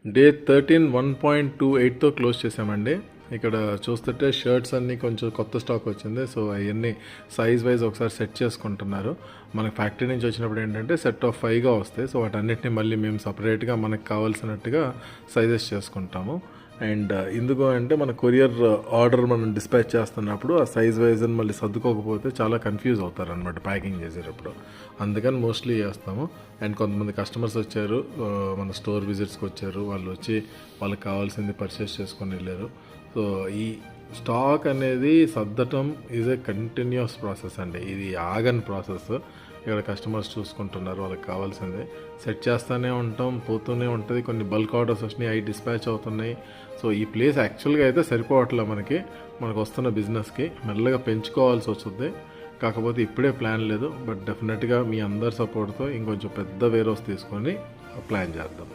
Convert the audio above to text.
Day 13 1.28తో close చేసామండి. ఇక్కడ చూస్తుంటే షర్ట్స్ అన్నీ కొంచెం కొత్త స్టాక్ వచ్చింది. సో అవన్నీ సైజ్ వైజ్ ఒకసారి సెట్ చేసుకుంటున్నారు. మనకి ఫ్యాక్టరీ నుంచి వచ్చినప్పుడు ఏంటంటే సెట్ ఆఫ్ 5గా వస్తాయి. సో వాటన్నిటిని మళ్ళీ మేము సపరేట్గా మనకు కావాల్సినట్టుగా సైజెస్ చేసుకుంటాము. అండ్ ఎందుకు అంటే మన కొరియర్ ఆర్డర్ మనం డిస్పాచ్ చేస్తున్నప్పుడు ఆ సైజ్ వైజ్ అని మళ్ళీ సర్దుకోకపోతే చాలా కన్ఫ్యూజ్ అవుతారనమాట ప్యాకింగ్ చేసేటప్పుడు. అందుకని మోస్ట్లీ చేస్తాము. అండ్ కొంతమంది కస్టమర్స్ వచ్చారు, మన స్టోర్ విజిట్స్కి వచ్చారు. వాళ్ళు వచ్చి వాళ్ళకి కావాల్సింది పర్చేస్ చేసుకొని వెళ్ళారు. సో ఈ స్టాక్ అనేది సర్దటం ఈజ్ ఏ కంటిన్యూస్ ప్రాసెస్ అండి. ఇది ఆగని ప్రాసెస్. ఇక్కడ కస్టమర్స్ చూసుకుంటున్నారు, వాళ్ళకి కావాల్సిందే సెట్ చేస్తూనే ఉంటాం, పోతూనే ఉంటుంది. కొన్ని బల్క్ ఆర్డర్స్ వచ్చినాయి, అవి డిస్పాచ్ అవుతున్నాయి. సో ఈ ప్లేస్ యాక్చువల్గా అయితే సరిపోవట్లేదు మనకు వస్తున్న బిజినెస్కి. మెల్లగా పెంచుకోవాల్సి వస్తుంది. కాకపోతే ఇప్పుడే ప్లాన్ లేదు. బట్ డెఫినెట్గా మీ అందరి సపోర్ట్తో ఇంకొంచెం పెద్ద వేర్ హౌస్ తీసుకొని ప్లాన్ చేద్దాం.